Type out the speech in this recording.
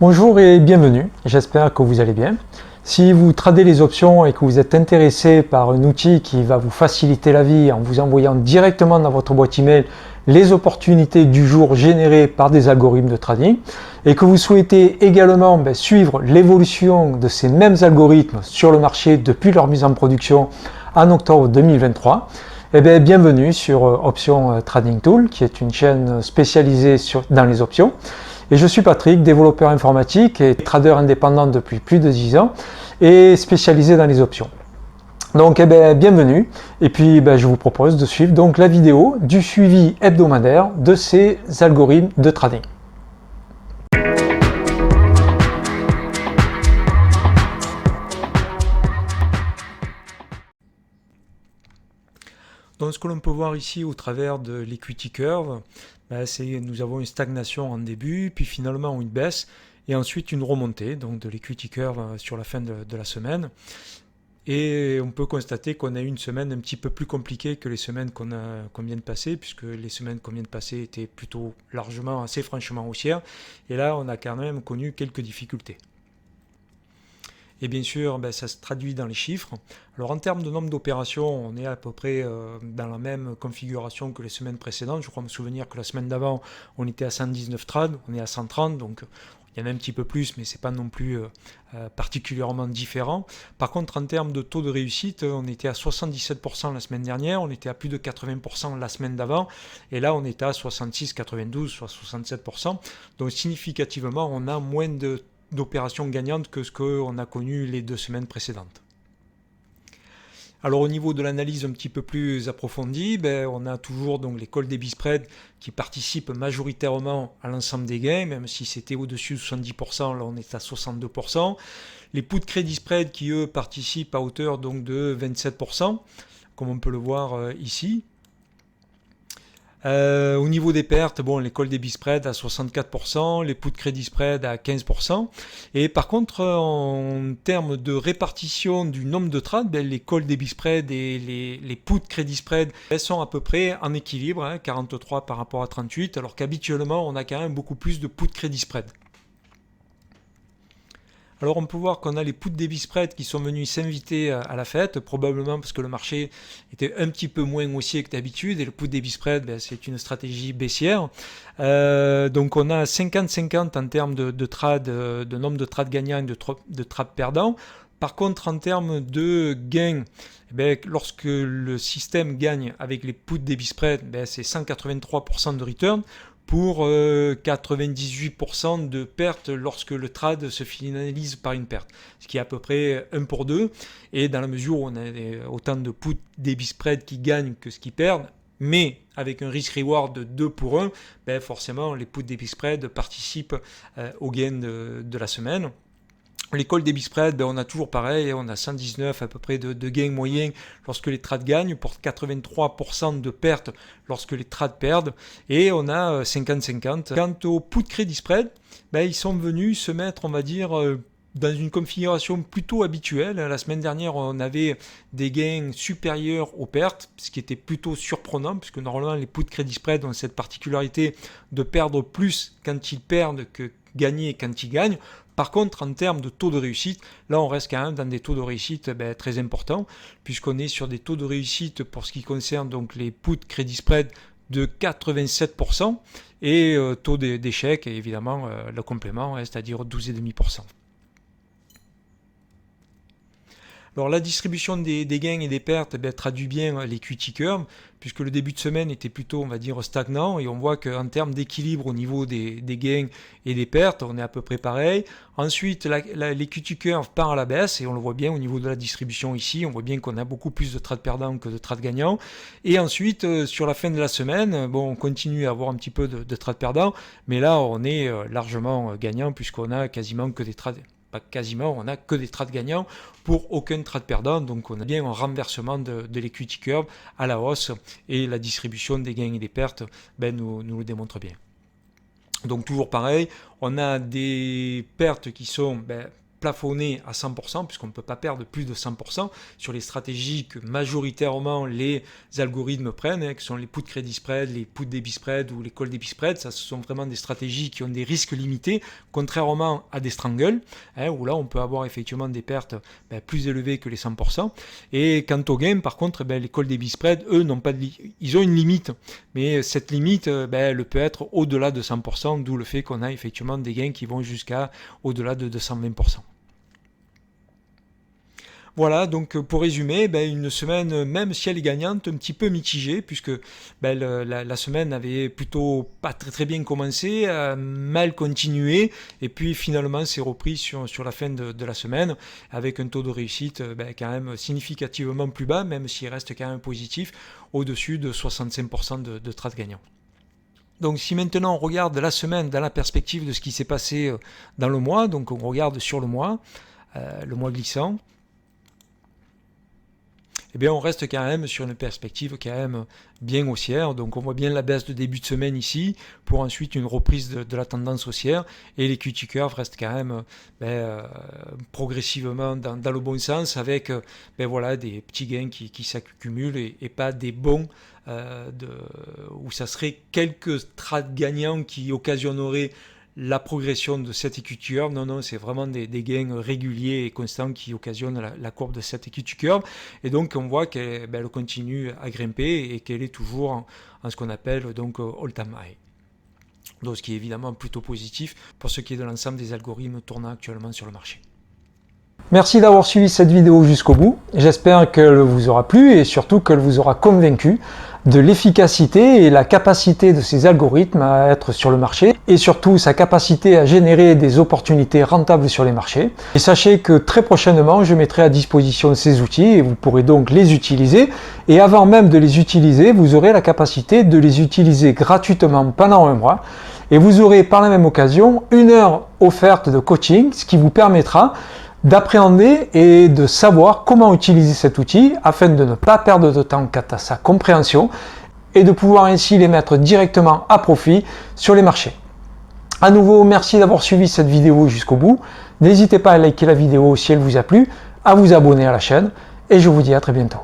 Bonjour et bienvenue, j'espère que vous allez bien. Si vous tradez les options et que vous êtes intéressé par un outil qui va vous faciliter la vie en vous envoyant directement dans votre boîte email les opportunités du jour générées par des algorithmes de trading et que vous souhaitez également suivre l'évolution de ces mêmes algorithmes sur le marché depuis leur mise en production en octobre 2023, bienvenue sur Option Trading Tool, qui est une chaîne spécialisée dans les options. Et je suis Patrick, développeur informatique et trader indépendant depuis plus de 10 ans et spécialisé dans les options. Donc bienvenue, et puis je vous propose de suivre donc la vidéo du suivi hebdomadaire de ces algorithmes de trading. Donc ce que l'on peut voir ici au travers de l'equity curve, c'est nous avons une stagnation en début, puis finalement une baisse, et ensuite une remontée donc de l'equity curve sur la fin de la semaine. Et on peut constater qu'on a eu une semaine un petit peu plus compliquée que les semaines qu'on vient de passer, puisque les semaines qu'on vient de passer étaient plutôt largement, assez franchement haussières, et là on a quand même connu quelques difficultés. Et bien sûr, ça se traduit dans les chiffres. Alors en termes de nombre d'opérations, on est à peu près dans la même configuration que les semaines précédentes. Je crois me souvenir que la semaine d'avant, on était à 119 trades, on est à 130, donc il y en a un petit peu plus, mais ce n'est pas non plus particulièrement différent. Par contre, en termes de taux de réussite, on était à 77% la semaine dernière, on était à plus de 80% la semaine d'avant, et là on est à 66, 92, soit 67%. Donc significativement, on a moins d'opérations gagnantes que ce qu'on a connu les 2 semaines précédentes. Alors au niveau de l'analyse un petit peu plus approfondie, on a toujours donc les call debit spread qui participent majoritairement à l'ensemble des gains, même si c'était au-dessus de 70%, là on est à 62%. Les put crédit spread qui eux participent à hauteur donc de 27%, comme on peut le voir ici. Au niveau des pertes, les call debit spread à 64%, les put crédit spread à 15%. Et par contre, en termes de répartition du nombre de trades, les call debit spread et les put crédit spread, elles sont à peu près en équilibre, 43 par rapport à 38, alors qu'habituellement, on a quand même beaucoup plus de put crédit spread. Alors on peut voir qu'on a les put debit spread qui sont venus s'inviter à la fête, probablement parce que le marché était un petit peu moins haussier que d'habitude, et le put debit spread, c'est une stratégie baissière. Donc on a 50-50 en termes de nombre de trades gagnants et de trades perdants. Par contre, en termes de gains, lorsque le système gagne avec les put debit spread, c'est 183% de return, pour 98% de pertes lorsque le trade se finalise par une perte, ce qui est à peu près 1 pour 2, et dans la mesure où on a autant de put debit spread qui gagnent que ce qui perdent, mais avec un risk-reward de 2 pour 1, forcément les put debit spread participent au gain de la semaine. Les call debit spread, on a toujours pareil, on a 119 à peu près de gains moyens lorsque les trades gagnent, pour 83% de pertes lorsque les trades perdent, et on a 50-50. Quant au put credit spread, ils sont venus se mettre, on va dire, dans une configuration plutôt habituelle. La semaine dernière, on avait des gains supérieurs aux pertes, ce qui était plutôt surprenant, puisque normalement les put credit spread ont cette particularité de perdre plus quand ils perdent que gagner quand ils gagnent. Par contre, en termes de taux de réussite, là on reste quand même dans des taux de réussite très importants, puisqu'on est sur des taux de réussite pour ce qui concerne donc les put credit spread de 87%, et taux d'échec, et évidemment le complément, c'est-à-dire 12,5%. Alors la distribution des gains et des pertes traduit bien l'equity curve, puisque le début de semaine était plutôt, on va dire, stagnant, et on voit qu'en termes d'équilibre au niveau des gains et des pertes, on est à peu près pareil. Ensuite, l'equity curve part à la baisse, et on le voit bien au niveau de la distribution ici, on voit bien qu'on a beaucoup plus de trades perdants que de trades gagnants. Et ensuite, sur la fin de la semaine, on continue à avoir un petit peu de trades perdants, mais là on est largement gagnant, puisqu'on a quasiment que des trades. Pas quasiment, on n'a que des trades gagnants pour aucun trade perdant, donc on a bien un renversement de l'equity curve à la hausse, et la distribution des gains et des pertes nous le démontre bien. Donc toujours pareil, on a des pertes qui sont plafonné à 100%, puisqu'on ne peut pas perdre plus de 100% sur les stratégies que majoritairement les algorithmes prennent, hein, qui sont les put credit spread, les put debit spread ou les call debit spread. Ça, ce sont vraiment des stratégies qui ont des risques limités, contrairement à des strangles, hein, où là on peut avoir effectivement des pertes plus élevées que les 100%. Et quant au gain, par contre, les call debit spread, eux, n'ont pas de ils ont une limite, mais cette limite, elle peut être au-delà de 100%, d'où le fait qu'on a effectivement des gains qui vont jusqu'à au-delà de 220%. Voilà, donc pour résumer, une semaine, même si elle est gagnante, un petit peu mitigée, puisque la semaine avait plutôt pas très bien commencé, mal continué, et puis finalement c'est repris sur la fin de la semaine, avec un taux de réussite quand même significativement plus bas, même s'il reste quand même positif, au-dessus de 65% de trades gagnants. Donc si maintenant on regarde la semaine dans la perspective de ce qui s'est passé dans le mois, donc on regarde sur le mois glissant, eh bien on reste quand même sur une perspective quand même bien haussière. Donc on voit bien la baisse de début de semaine ici, pour ensuite une reprise de la tendance haussière, et l'equity curve reste quand même progressivement dans le bon sens, avec voilà, des petits gains qui s'accumulent, et pas des bons où ça serait quelques trades gagnants qui occasionneraient la progression de cette equity curve. Non, c'est vraiment des gains réguliers et constants qui occasionnent la courbe de cette equity curve. Et donc, on voit qu'elle continue à grimper et qu'elle est toujours en ce qu'on appelle donc all-time high. Donc, ce qui est évidemment plutôt positif pour ce qui est de l'ensemble des algorithmes tournant actuellement sur le marché. Merci d'avoir suivi cette vidéo jusqu'au bout. J'espère qu'elle vous aura plu et surtout qu'elle vous aura convaincu de l'efficacité et la capacité de ces algorithmes à être sur le marché, et surtout sa capacité à générer des opportunités rentables sur les marchés. Et sachez que très prochainement, je mettrai à disposition ces outils et vous pourrez donc les utiliser. Et avant même de les utiliser, vous aurez la capacité de les utiliser gratuitement pendant un mois. Et vous aurez par la même occasion 1 heure offerte de coaching, ce qui vous permettra d'appréhender et de savoir comment utiliser cet outil afin de ne pas perdre de temps quant à sa compréhension et de pouvoir ainsi les mettre directement à profit sur les marchés. À nouveau, merci d'avoir suivi cette vidéo jusqu'au bout. N'hésitez pas à liker la vidéo si elle vous a plu, à vous abonner à la chaîne, et je vous dis à très bientôt.